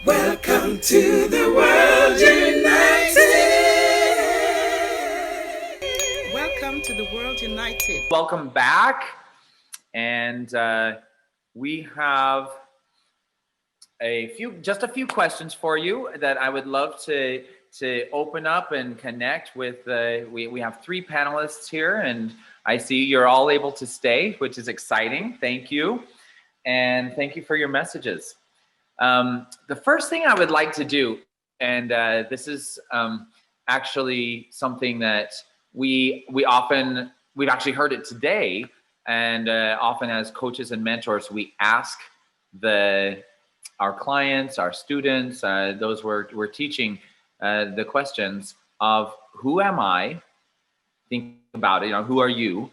Welcome to the world united. Welcome to the world united. Welcome back. And we have just a few questions for you that I would love to open up and connect with. We have 3 panelists here, and I see you're all able to stay, which is exciting. Thank you. And thank you for your messages. The first thing I would like to do, and this is actually something that we've actually heard it today, and often as coaches and mentors, we ask our clients, our students, those we're teaching, the questions of who am I? Think about it, who are you?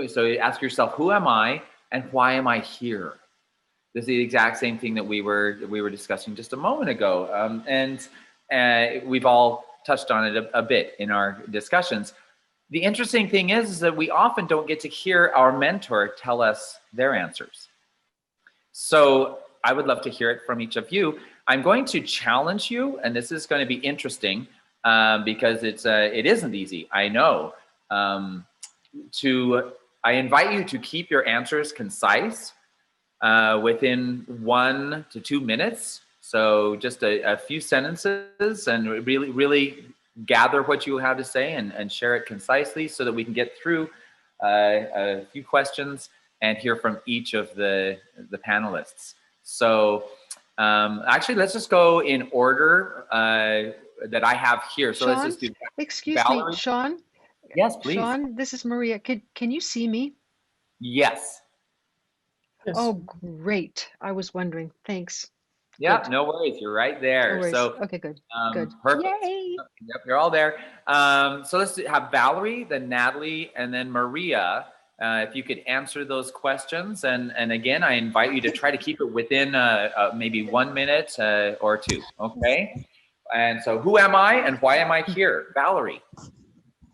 So you ask yourself, who am I and why am I here? This is the exact same thing that we were discussing just a moment ago, and we've all touched on it a bit in our discussions. The interesting thing is that we often don't get to hear our mentor tell us their answers. So I would love to hear it from each of you. I'm going to challenge you, and this is going to be interesting because it isn't easy, I know. I invite you to keep your answers concise, within 1 to 2 minutes. So just a few sentences, and really gather what you have to say and share it concisely so that we can get through a few questions and hear from each of the panelists. So actually, let's just go in order that I have here. So Sean, let's just do excuse Valerie. me, Sean. Yes, please. Sean, this is Maria. Can you see me? Yes. Yes. Oh, great. I was wondering. Thanks. Yeah, Good. no worries. You're right there. No worries. So Okay, good. Good. Perfect. Yay. Yep, you're all there. So let's have Valerie, then Natalie, and then Maria. If you could answer those questions, and again, I invite you to try to keep it within maybe 1 minute or 2. Okay. And so, who am I, and why am I here, Valerie?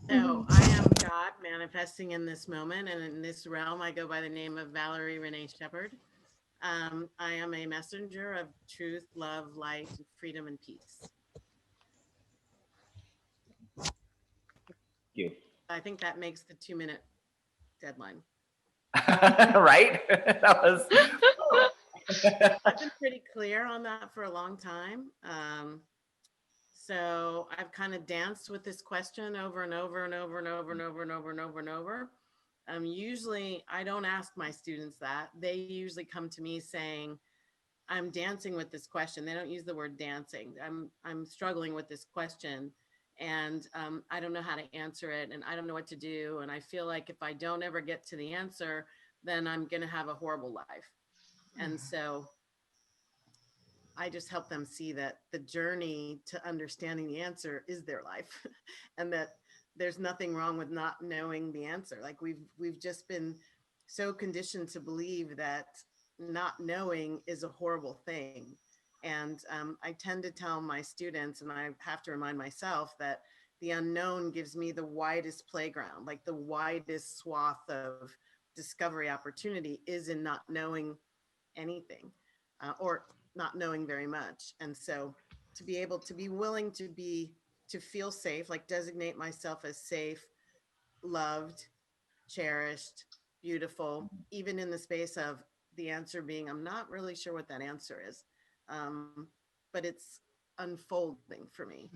So I am God manifesting in this moment, and in this realm, I go by the name of Valerie Renee Shepard. I am a messenger of truth, love, light, freedom, and peace. Thank you. I think that makes the 2-minute deadline. Right? That was. I've been pretty clear on that for a long time. So I've kind of danced with this question over and over and over and over and over and over and over and over. Usually I don't ask my students that. They usually come to me saying, I'm dancing with this question. They don't use the word dancing. I'm struggling with this question, and I don't know how to answer it, and I don't know what to do. And I feel like if I don't ever get to the answer, then I'm going to have a horrible life. And so I just help them see that the journey to understanding the answer is their life, and that there's nothing wrong with not knowing the answer. Like we've just been so conditioned to believe that not knowing is a horrible thing. And I tend to tell my students, and I have to remind myself, that the unknown gives me the widest playground, like the widest swath of discovery opportunity is in not knowing anything, or not knowing very much. And so to be able to be willing to feel safe, like designate myself as safe, loved, cherished, beautiful, even in the space of the answer being, I'm not really sure what that answer is. But it's unfolding for me.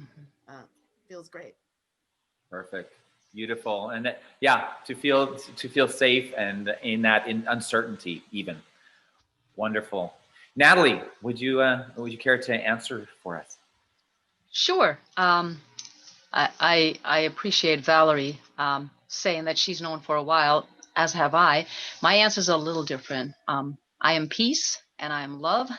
Feels great. Perfect. Beautiful. And yeah, to feel safe and in uncertainty even. Wonderful. Natalie, would you care to answer for us? Sure. I appreciate Valerie saying that she's known for a while, as have I. My answer is a little different. I am peace and I am love,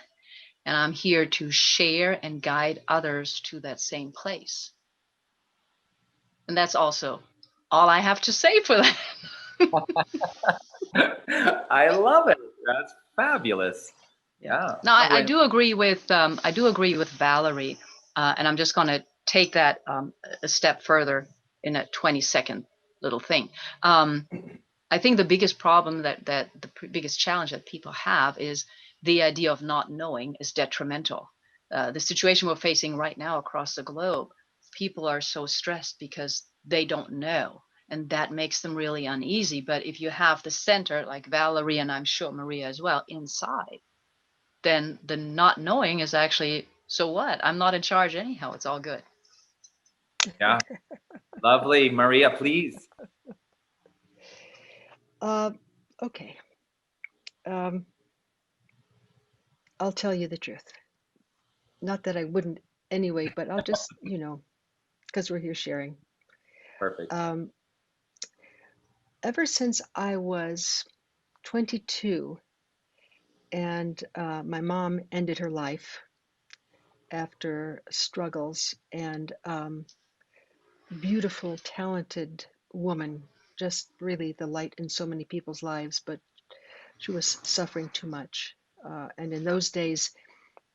and I'm here to share and guide others to that same place. And that's also all I have to say for that. I love it. That's fabulous. Yeah. No, I do agree with Valerie, and I'm just going to take that a step further in a 20-second little thing. I think the biggest problem biggest challenge that people have is the idea of not knowing is detrimental. the situation we're facing right now across the globe, people are so stressed because they don't know. And that makes them really uneasy. But if you have the center, like Valerie and I'm sure Maria as well, inside, then the not knowing is actually, so what? I'm not in charge anyhow. It's all good. Yeah. Lovely. Maria, please. Okay. I'll tell you the truth. Not that I wouldn't anyway, but I'll just, because we're here sharing. Perfect. Ever since I was 22 and my mom ended her life after struggles, and beautiful, talented woman, just really the light in so many people's lives, but she was suffering too much. And in those days,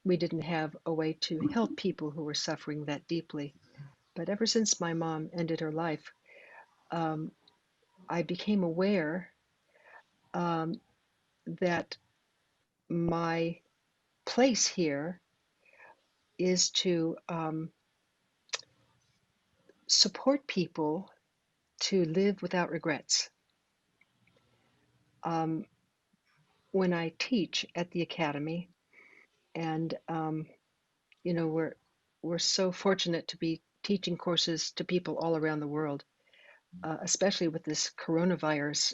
we didn't have a way to help people who were suffering that deeply. But ever since my mom ended her life, I became aware that my place here is to support people to live without regrets. When I teach at the academy, and we're so fortunate to be teaching courses to people all around the world, especially with this coronavirus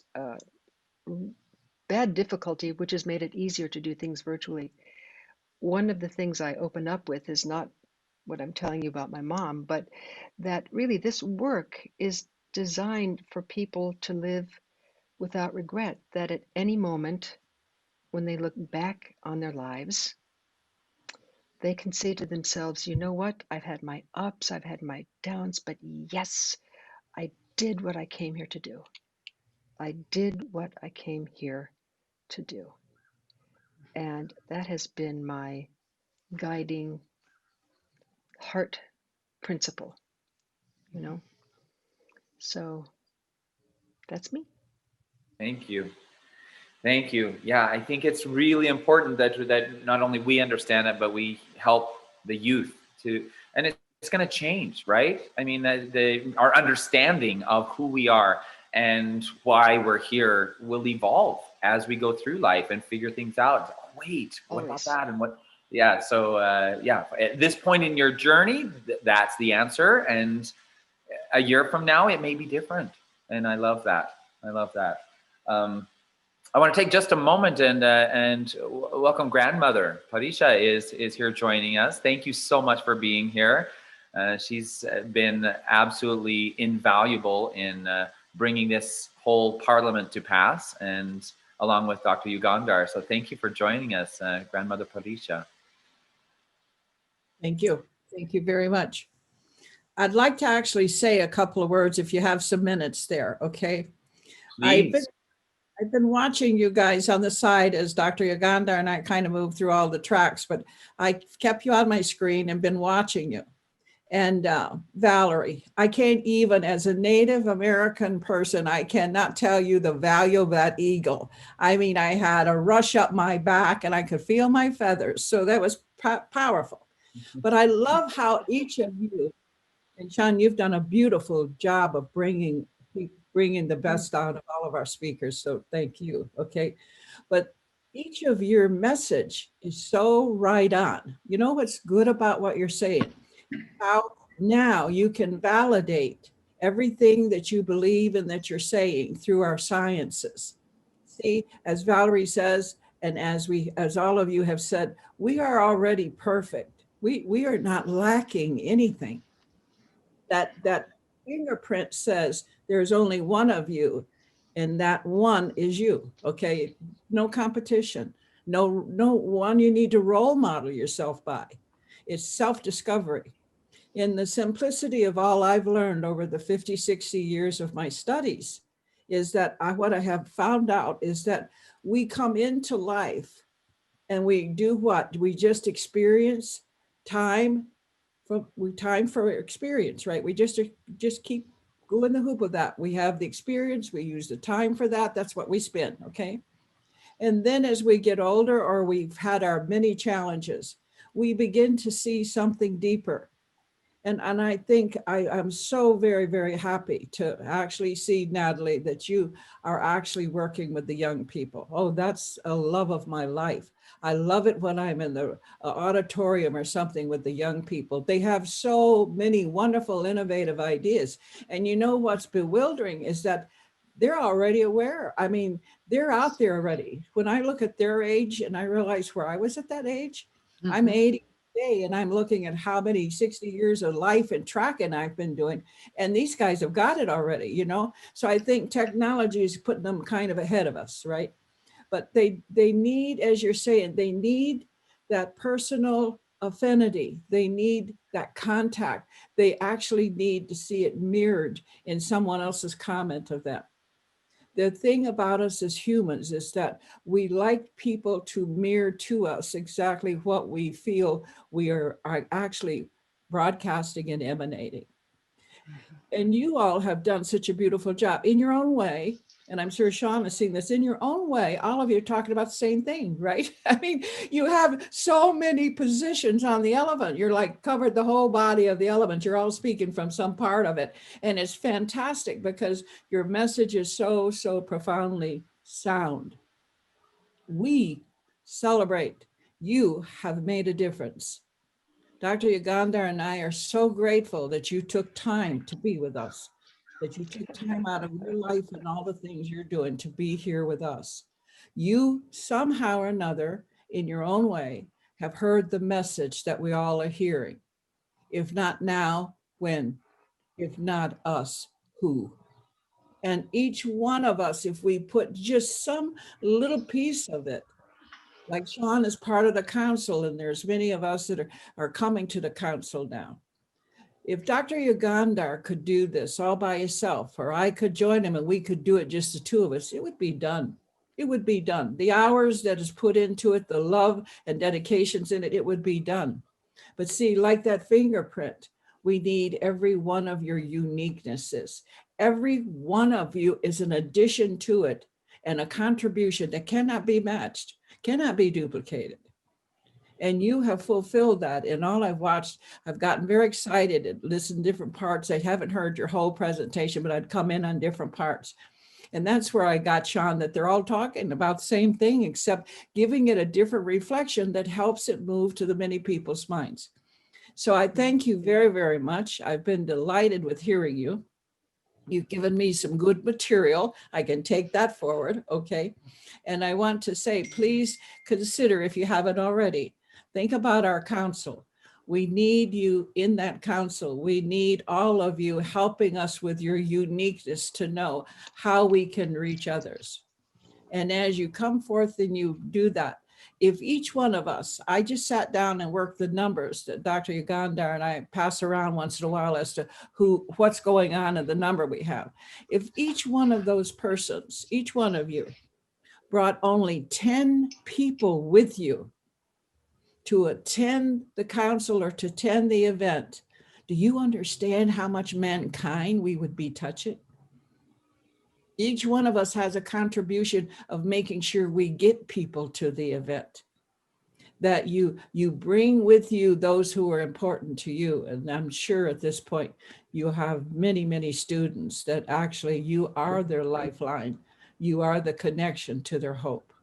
bad difficulty, which has made it easier to do things virtually. One of the things I open up with is not what I'm telling you about my mom, but that really this work is designed for people to live without regret, that at any moment when they look back on their lives, they can say to themselves, you know what, I've had my ups, I've had my downs, but yes, I did what I came here to do. I did what I came here to do. And that has been my guiding heart principle, you know. So that's me. Thank you. Thank you. Yeah, I think it's really important that not only we understand it, but we help the youth to, and it's going to change, right? I mean, our understanding of who we are and why we're here will evolve as we go through life and figure things out. Oh, wait, what about that? And what? Yeah. So yeah, at this point in your journey, that's the answer. And a year from now, it may be different. And I love that. I love that. I want to take just a moment and welcome grandmother. Parisha is here joining us. Thank you so much for being here. She's been absolutely invaluable in bringing this whole parliament to pass, and along with Dr. Yugandhar. So thank you for joining us, grandmother Parisha. Thank you. Thank you very much. I'd like to actually say a couple of words if you have some minutes there, okay? Please. I've been watching you guys on the side as Dr. Yugandhar and I kind of moved through all the tracks, but I kept you on my screen and been watching you. And Valerie, I can't even, as a Native American person, I cannot tell you the value of that eagle. I mean, I had a rush up my back and I could feel my feathers. So that was powerful. But I love how each of you, and Sean, you've done a beautiful job of bringing the best out of all of our speakers. So thank you. Okay. But each of your message is so right on. You know what's good about what you're saying? How now you can validate everything that you believe and that you're saying through our sciences. See, as Valerie says, and as all of you have said, we are already perfect. We are not lacking anything. That fingerprint says there's only one of you, and that one is you. Okay, no competition, no one you need to role model yourself by. It's self-discovery. In the simplicity of all I've learned over the 50, 60 years of my studies is that what I have found out is that we come into life and we do what? We just experience time for experience, right? We just keep going the hoop with that. We have the experience, we use the time for that. That's what we spend, okay? And then as we get older or we've had our many challenges, we begin to see something deeper. And I think I'm so very, very happy to actually see, Natalie, that you are actually working with the young people. Oh, that's a love of my life. I love it when I'm in the auditorium or something with the young people. They have so many wonderful, innovative ideas. And you know what's bewildering is that they're already aware. I mean, they're out there already. When I look at their age and I realize where I was at that age, I'm 80 today, and I'm looking at how many 60 years of life and tracking I've been doing. And these guys have got it already, you know? So I think technology is putting them kind of ahead of us, right? But they need, as you're saying, they need that personal affinity. They need that contact. They actually need to see it mirrored in someone else's comment of that. The thing about us as humans is that we like people to mirror to us exactly what we feel we are actually broadcasting and emanating. And you all have done such a beautiful job in your own way. And I'm sure Sean has seen this in your own way. All of you are talking about the same thing, right? I mean, you have so many positions on the elephant. You're like covered the whole body of the elephant. You're all speaking from some part of it. And it's fantastic because your message is so, so profoundly sound. We celebrate. You have made a difference. Dr. Yugandhar and I are so grateful that you took time to be with us, that you took time out of your life and all the things you're doing to be here with us. You somehow or another, in your own way, have heard the message that we all are hearing. If not now, when? If not us, who? And each one of us, if we put just some little piece of it, like Sean is part of the council, and there's many of us that are coming to the council now. If Dr. Yugandhar could do this all by himself, or I could join him and we could do it just the two of us, it would be done. It would be done. The hours that is put into it, the love and dedications in it, it would be done. But see, like that fingerprint, we need every one of your uniquenesses. Every one of you is an addition to it and a contribution that cannot be matched, cannot be duplicated. And you have fulfilled that. And all I've watched, I've gotten very excited and listened to different parts. I haven't heard your whole presentation, but I'd come in on different parts. And that's where I got, Sean, that they're all talking about the same thing, except giving it a different reflection that helps it move to the many people's minds. So I thank you very, very much. I've been delighted with hearing you. You've given me some good material. I can take that forward, okay? And I want to say, please consider, if you haven't already, think about our council. We need you in that council. We need all of you helping us with your uniqueness to know how we can reach others. And as you come forth and you do that, if each one of us, I just sat down and worked the numbers that Dr. Yugandhar and I pass around once in a while as to what's going on and the number we have. If each one of those persons, each one of you, brought only 10 people with you to attend the council or to attend the event, do you understand how much mankind we would be touching? Each one of us has a contribution of making sure we get people to the event, that you bring with you those who are important to you. And I'm sure at this point, you have many, many students that actually you are their lifeline. You are the connection to their hope.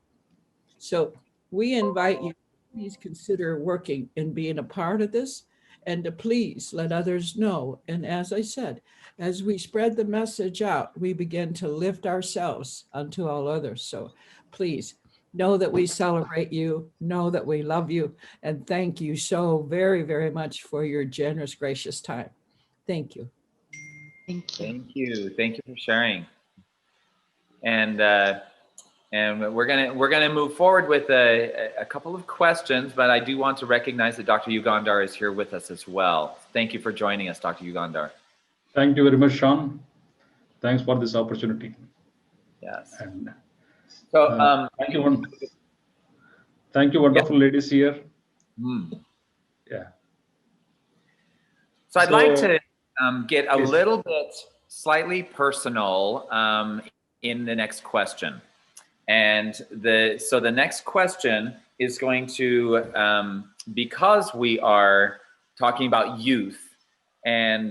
So we invite you, please consider working and being a part of this, and to please let others know. And as I said, as we spread the message out, we begin to lift ourselves unto all others. So please know that we celebrate you, know that we love you, and thank you so very, very much for your generous, gracious time. Thank you. Thank you. Thank you. Thank you for sharing. And we're gonna move forward with a couple of questions, but I do want to recognize that Dr. Yugandhar is here with us as well. Thank you for joining us, Dr. Yugandhar. Thank you very much, Sean. Thanks for this opportunity. Yes. And So thank you, wonderful ladies here. Yeah. So I'd like to get a please. little bit slightly personal in the next question. And the next question is going to because we are talking about youth and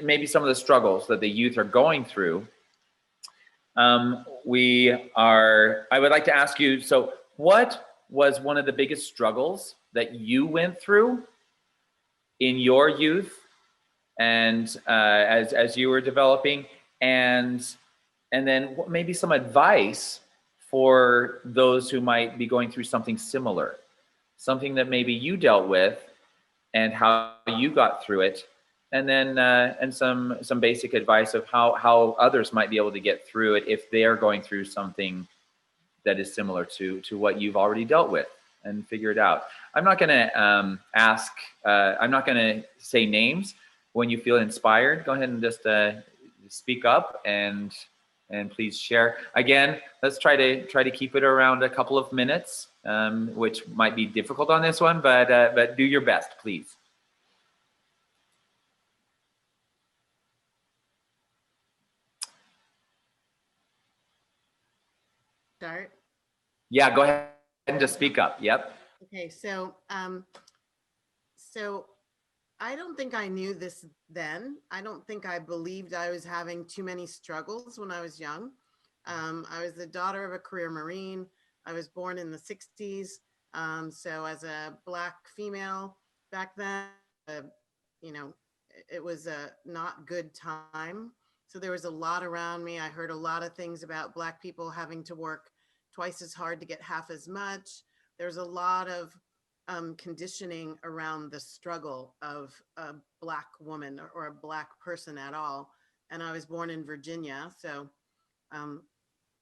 maybe some of the struggles that the youth are going through, I would like to ask you, so what was one of the biggest struggles that you went through in your youth and as you were developing, and then maybe some advice for those who might be going through something similar, something that maybe you dealt with and how you got through it, and then and some basic advice of how others might be able to get through it if they are going through something that is similar to what you've already dealt with and figure it out. I'm not going to I'm not going to say names. When you feel inspired, go ahead and just speak up and please share. Again, let's try to keep it around a couple of minutes, which might be difficult on this one, but do your best, please. Start. Yeah, go ahead and just speak up. Yep. Okay, so so I don't think I knew this then. I don't think I believed I was having too many struggles when I was young. I was the daughter of a career Marine. I was born in the 60s. So as a Black female back then, you know, it was a not good time. So there was a lot around me. I heard a lot of things about Black people having to work twice as hard to get half as much. There's a lot of conditioning around the struggle of a Black woman or a Black person at all. And I was born in Virginia. So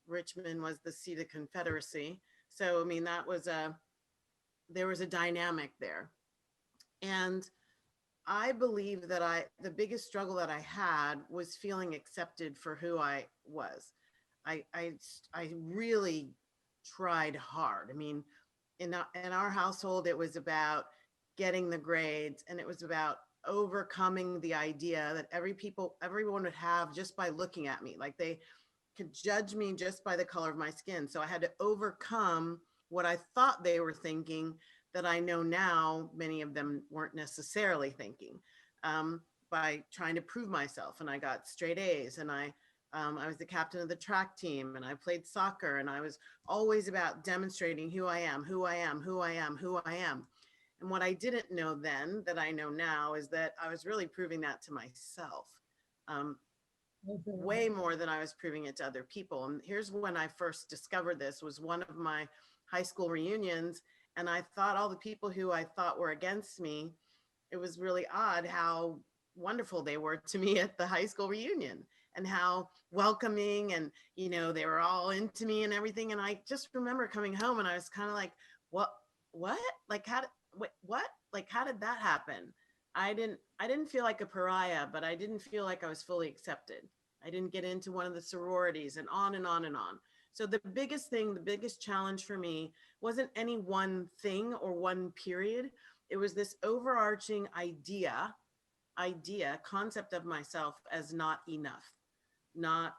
Richmond was the seat of Confederacy. So, I mean, there was a dynamic there. And I believe that the biggest struggle that I had was feeling accepted for who I was. I really tried hard. I mean, in our household, it was about getting the grades, and it was about overcoming the idea that everyone would have just by looking at me. Like they could judge me just by the color of my skin. So I had to overcome what I thought they were thinking that I know now many of them weren't necessarily thinking, by trying to prove myself. And I got straight A's, and I was the captain of the track team, and I played soccer, and I was always about demonstrating who I am, who I am, who I am, who I am. And what I didn't know then that I know now is that I was really proving that to myself. Way more than I was proving it to other people. And here's when I first discovered this, was one of my high school reunions. And I thought all the people who I thought were against me, it was really odd how wonderful they were to me at the high school reunion, and how welcoming, and, you know, they were all into me and everything. And I just remember coming home and I was kind of like, what, like, what, like, how did that happen? I didn't feel like a pariah, but I didn't feel like I was fully accepted. I didn't get into one of the sororities, and on and on and on. So the biggest thing, the biggest challenge for me wasn't any one thing or one period. It was this overarching concept of myself as not enough, not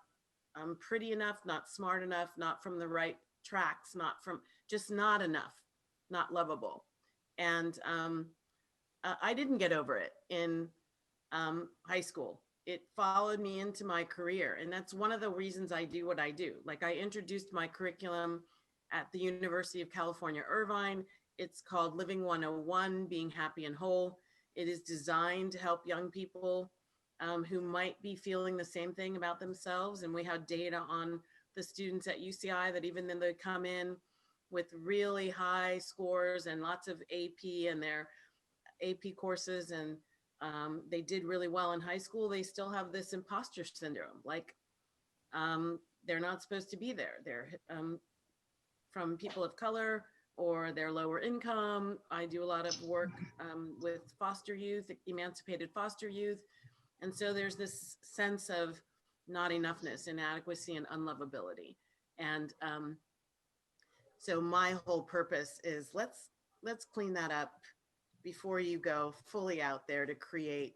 pretty enough, not smart enough, not from the right tracks, just not enough, not lovable. And I didn't get over it in high school. It followed me into my career. And that's one of the reasons I do what I do. Like, I introduced my curriculum at the University of California, Irvine. It's called Living 101, Being Happy and Whole. It is designed to help young people who might be feeling the same thing about themselves. And we have data on the students at UCI that even then they come in with really high scores and lots of AP and their AP courses, and they did really well in high school, they still have this imposter syndrome. Like they're not supposed to be there. They're from people of color, or they're lower income. I do a lot of work with foster youth, emancipated foster youth. And so there's this sense of not enoughness, inadequacy, and unlovability. And so my whole purpose is let's clean that up before you go fully out there to create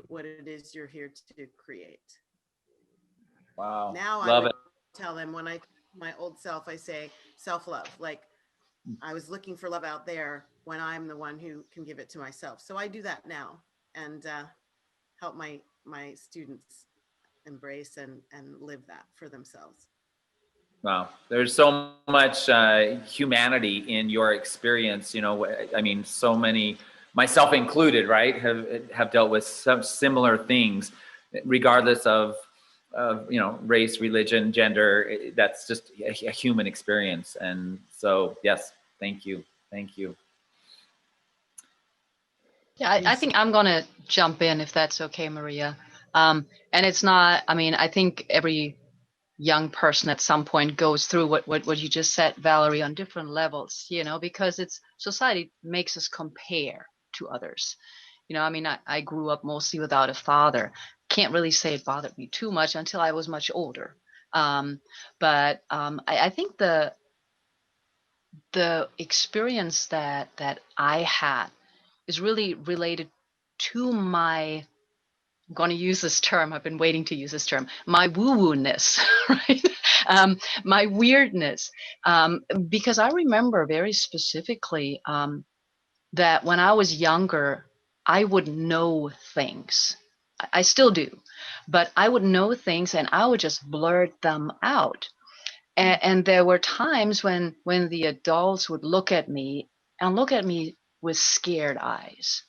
what it is you're here to create. Wow. Now Love I would it. tell them, when I my old self, I say self-love. Like, I was looking for love out there when I'm the one who can give it to myself. So I do that now and help my students embrace and live that for themselves. Wow, there's so much humanity in your experience. You know, I mean, so many, myself included, right, have dealt with some similar things, regardless of you know, race, religion, gender. That's just a human experience. And so, yes, thank you, thank you. Yeah, I think I'm gonna jump in if that's okay, Maria. And it's not, I mean, I think every young person at some point goes through what you just said, Valerie, on different levels, you know, because it's society makes us compare to others. You know, I mean, I grew up mostly without a father. Can't really say it bothered me too much until I was much older. I think the experience that I had is really related to my, I'm going to use this term, I've been waiting to use this term, my woo-woo-ness, right? My weirdness. Because I remember very specifically that when I was younger, I would know things. I still do, but I would know things and I would just blurt them out. And there were times when the adults would look at me and look at me with scared eyes.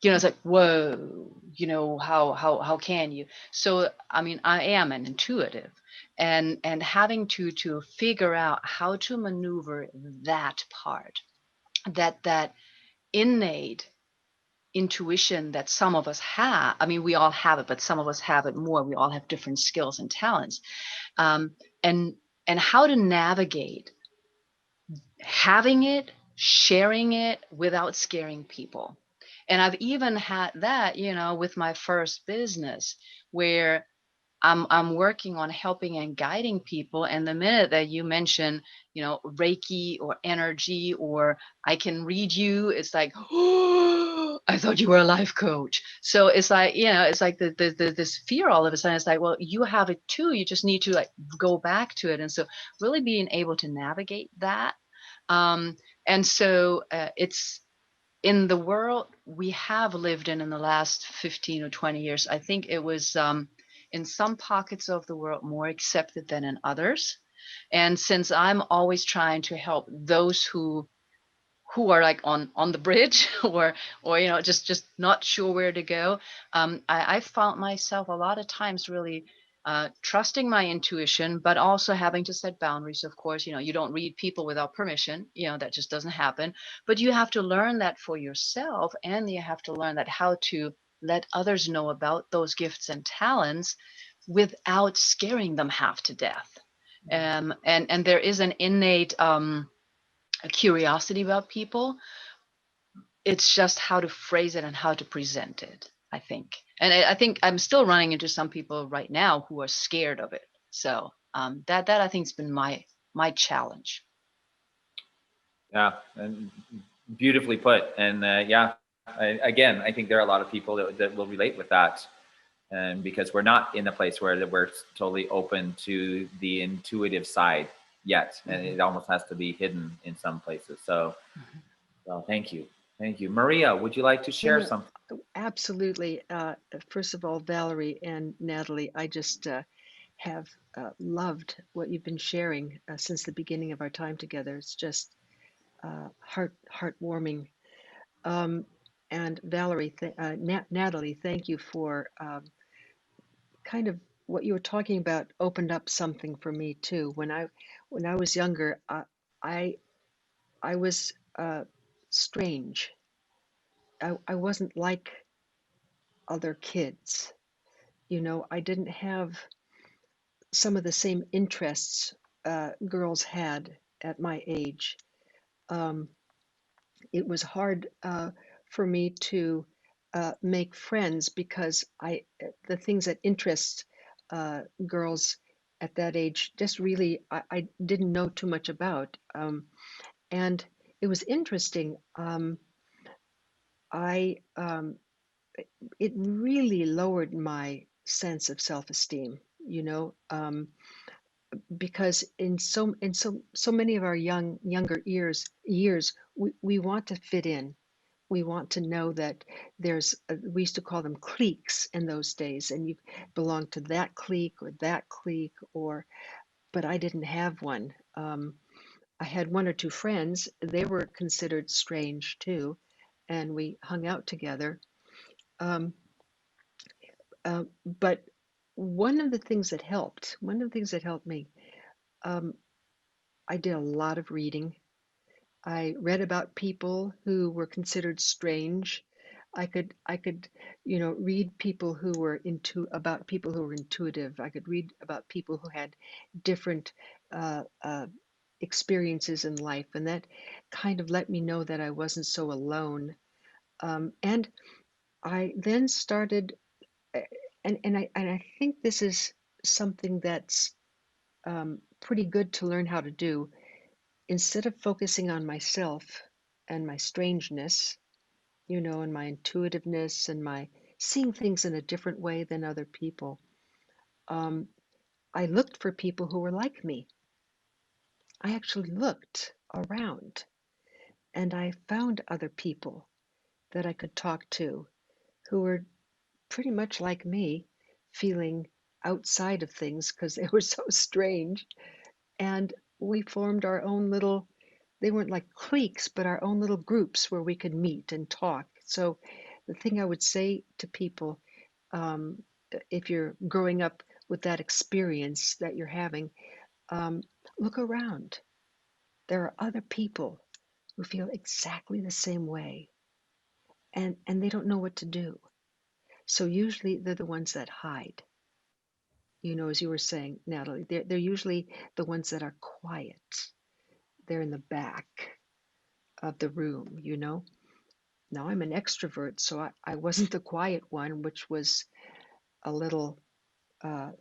You know, it's like, whoa, you know, how can you? So I mean, I am an intuitive, and having to figure out how to maneuver that part, that innate intuition that some of us have. I mean, we all have it, but some of us have it more. We all have different skills and talents. um, and and how to navigate having it, sharing it without scaring people. And I've even had that, you know, with my first business where I'm working on helping and guiding people. And the minute that you mention, you know, Reiki or energy or I can read you, it's like, oh, I thought you were a life coach. So it's like, you know, it's like this fear all of a sudden. It's like, well, you have it too. You just need to like go back to it. And so really being able to navigate that. Um, and so it's in the world we have lived in the last 15 or 20 years. I think it was in some pockets of the world more accepted than in others. And since I'm always trying to help those who are like on the bridge or you know just not sure where to go, I found myself a lot of times really trusting my intuition, but also having to set boundaries. Of course, you know, you don't read people without permission, you know, that just doesn't happen. But you have to learn that for yourself, and you have to learn that how to let others know about those gifts and talents without scaring them half to death. And there is an innate a curiosity about people. It's just how to phrase it and how to present it, I think. And I think I'm still running into some people right now who are scared of it. So that I think has been my challenge. Yeah, and beautifully put. And yeah, again, I think there are a lot of people that will relate with that. And because we're not in a place where we're totally open to the intuitive side yet, and it almost has to be hidden in some places. So, well, thank you, Maria. Would you like to You share know, something? absolutely. First of all, Valerie and Natalie, I just have loved what you've been sharing since the beginning of our time together. It's just heartwarming. And Valerie, Natalie, thank you for kind of what you were talking about. Opened up something for me too. When I was younger, I I was strange. I wasn't like other kids. You know, I didn't have some of the same interests girls had at my age. Um, it was hard for me to make friends because the things that interest girls at that age just really I didn't know too much about. And it was interesting. I It really lowered my sense of self-esteem. You know, because in so many of our younger years, we want to fit in. We want to know that there's, we used to call them cliques in those days, and you belong to that clique or that clique, or, but I didn't have one. I had one or two friends, they were considered strange too, and we hung out together. Um, but one of the things that helped me, um, I did a lot of reading. I read about people who were considered strange. I could, you know, read people who were about people who were intuitive. I could read about people who had different uh, uh, experiences in life, and that kind of let me know that I wasn't so alone. And I then started, uh, and I think this is something that's pretty good to learn how to do. Instead of focusing on myself and my strangeness, you know, and my intuitiveness and my seeing things in a different way than other people, um, I looked for people who were like me. I actually looked around and I found other people that I could talk to who were pretty much like me, feeling outside of things because they were so strange. And we formed our own little, they weren't like cliques, but our own little groups where we could meet and talk. So the thing I would say to people, um, if you're growing up with that experience that you're having, um, look around. There are other people who feel exactly the same way, and they don't know what to do. So usually they're the ones that hide. You know, as you were saying, Natalie, they're usually the ones that are quiet. They're in the back of the room, you know. Now I'm an extrovert, so I wasn't the quiet one, which was a little, uh,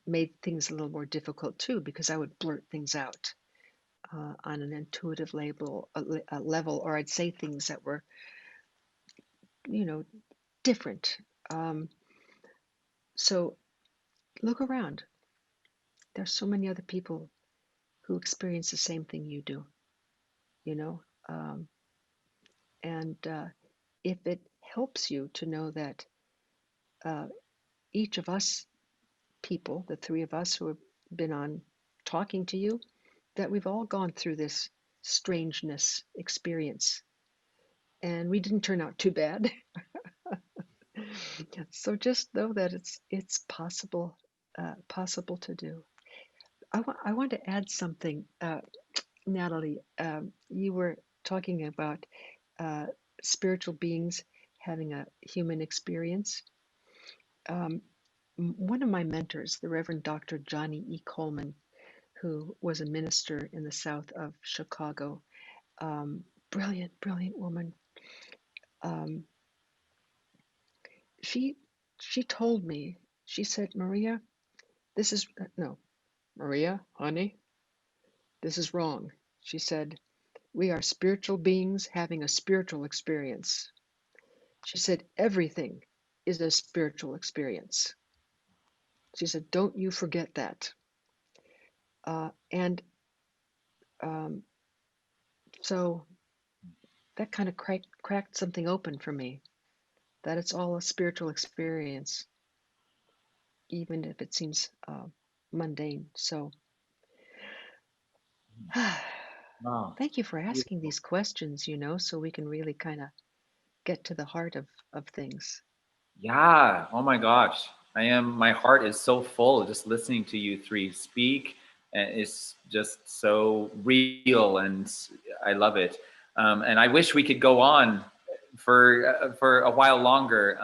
made things a little more difficult too, because I would blurt things out on an intuitive level, or I'd say things that were, you know, different. Um, so look around. There's so many other people who experience the same thing you do, you know. And if it helps you to know that uh, each of us people, the three of us who have been on talking to you, that we've all gone through this strangeness experience, and we didn't turn out too bad. So just know that it's possible, possible to do. I want to add something, Natalie. You were talking about uh, spiritual beings having a human experience. Um, One of my mentors, the Reverend Dr. Johnny E. Coleman, who was a minister in the south of Chicago, brilliant, brilliant woman. Um, she she told me, she said, Maria, this is no, Maria, honey, this is wrong. She said, we are spiritual beings having a spiritual experience. She said, everything is a spiritual experience. She said, don't you forget that. And so that kind of cracked something open for me, that it's all a spiritual experience, even if it seems mundane. So Wow. thank you for asking these questions, you know, so we can really kind of get to the heart of things. Yeah. Oh my gosh. My heart is so full just listening to you three speak. And it's just so real and I love it. And I wish we could go on for a while longer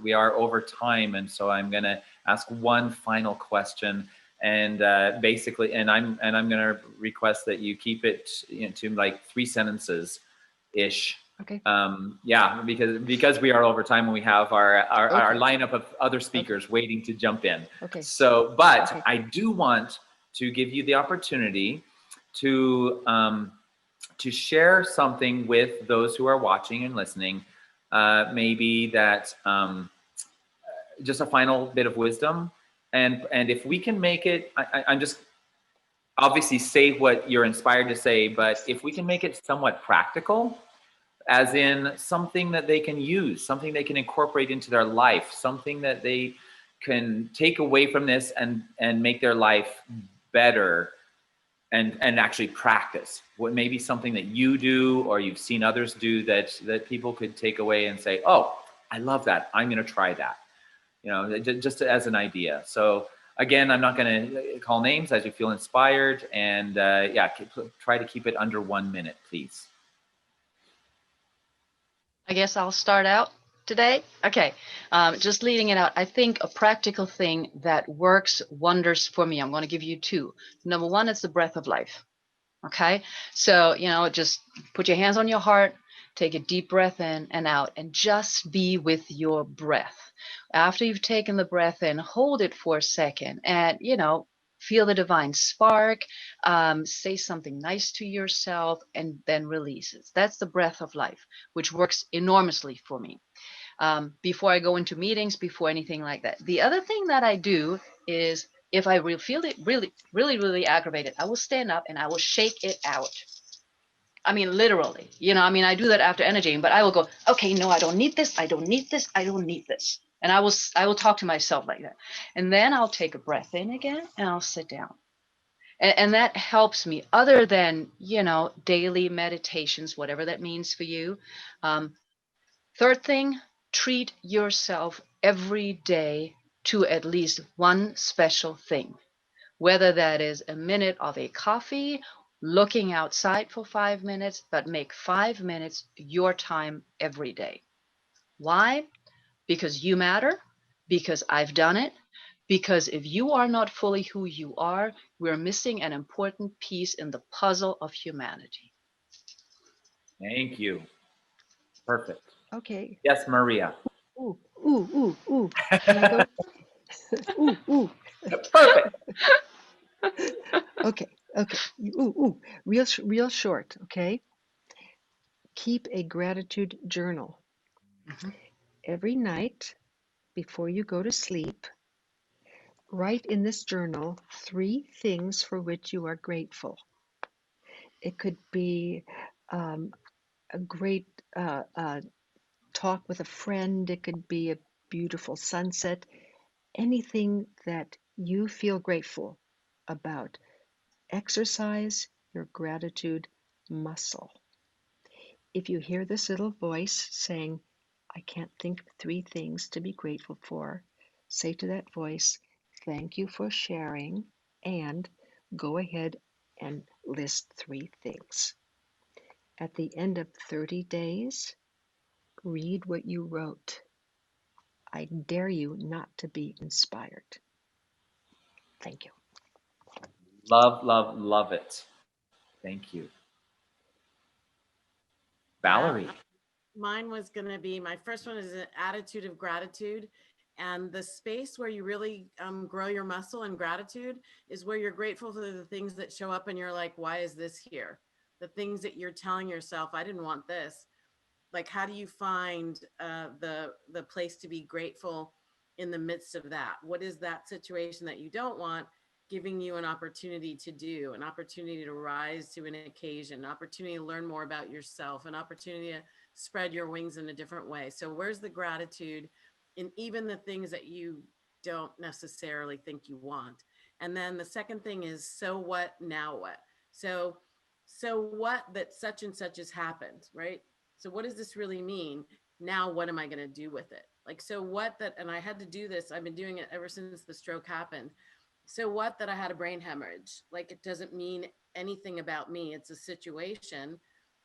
we are over time. And so I'm going to ask one final question and basically, and I'm going to request that you keep it to like 3 sentences ish. Okay. Yeah, because we are over time and we have our lineup of other speakers waiting to jump in. Okay. So, but I do want to give you the opportunity to share something with those who are watching and listening. Maybe that just a final bit of wisdom, And if we can make it, I'm just obviously say what you're inspired to say, but if we can make it somewhat practical, as in something that they can use, something they can incorporate into their life, something that they can take away from this and make their life better, and actually practice what maybe something that you do or you've seen others do that people could take away and say, oh, I love that, I'm going to try that, you know, just as an idea. So again, I'm not going to call names as you feel inspired, and yeah, try to keep it under 1 minute, please. I guess I'll start out today. Okay, just leading it out. I think a practical thing that works wonders for me, I'm going to give you two. Number one is the breath of life. Okay, so, you know, just put your hands on your heart, take a deep breath in and out, and just be with your breath. After you've taken the breath in, hold it for a second and, you know, feel the divine spark, say something nice to yourself, and then release it. That's the breath of life, which works enormously for me. Before I go into meetings, before anything like that. The other thing that I do is, if I feel it really aggravated, I will stand up and I will shake it out. I mean, literally, you know, I mean, I do that after energy, but I will go, okay, no, I don't need this. I don't need this. I don't need this. And I will talk to myself like that. And then I'll take a breath in again and I'll sit down. And that helps me, other than, you know, daily meditations, whatever that means for you. Third thing, treat yourself every day to at least one special thing, whether that is a minute of a coffee, looking outside for 5 minutes, but make 5 minutes your time every day. Why? Because you matter, because I've done it, because if you are not fully who you are, we're missing an important piece in the puzzle of humanity. Thank you. Perfect. Okay. Yes, Maria. Ooh, ooh, ooh, ooh. Can I go? Ooh, ooh. Perfect. Okay, okay. Ooh, ooh. Real short, okay? Keep a gratitude journal. Mhm. Every night before you go to sleep, write in this journal 3 things for which you are grateful. It could be a great talk with a friend. It could be a beautiful sunset. Anything that you feel grateful about. Exercise your gratitude muscle. If you hear this little voice saying, I can't think of 3 things to be grateful for, say to that voice, thank you for sharing, and go ahead and list 3 things. At the end of 30 days, read what you wrote. I dare you not to be inspired. Thank you. Love, love, love it. Thank you. Valerie. Mine was going to be, my first one is an attitude of gratitude. And the space where you really grow your muscle in gratitude is where you're grateful for the things that show up and you're like, why is this here? The things that you're telling yourself, I didn't want this. Like, how do you find the place to be grateful in the midst of that? What is that situation that you don't want giving you an opportunity to do, an opportunity to rise to an occasion, an opportunity to learn more about yourself, an opportunity to spread your wings in a different way? So where's the gratitude in even the things that you don't necessarily think you want? And then the second thing is, so what, now what? So what that such and such has happened, right? So what does this really mean? Now, what am I going to do with it? Like, so what that, and I had to do this, I've been doing it ever since the stroke happened. So what that I had a brain hemorrhage, like it doesn't mean anything about me. It's a situation.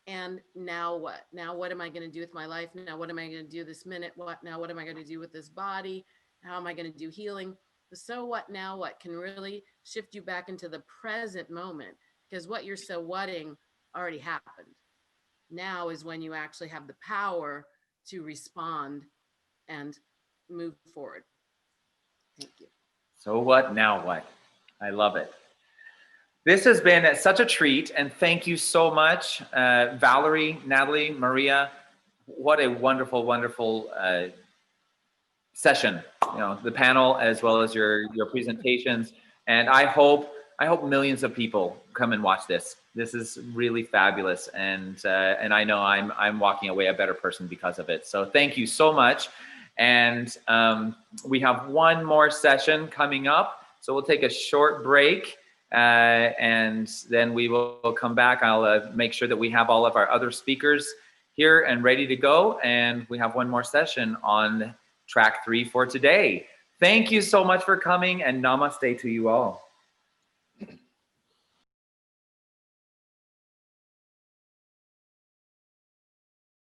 And now what? Now what am I going to do with my life? Now what am I going to do this minute? Now what am I going to do with this body? How am I going to do healing? The so what, now what can really shift you back into the present moment, because what you're so whatting already happened. Now is when you actually have the power to respond and move forward. Thank you. So what, now what? I love it. This has been such a treat, and thank you so much, Valerie, Natalie, Maria. What a wonderful, wonderful session, you know, the panel as well as your presentations. And I hope millions of people come and watch this. This is really fabulous, and I know I'm walking away a better person because of it. So thank you so much. And we have one more session coming up, so we'll take a short break, and then we will come back. I'll make sure that we have all of our other speakers here and ready to go, and we have one more session on track 3 for today. Thank you so much for coming, and namaste to you all.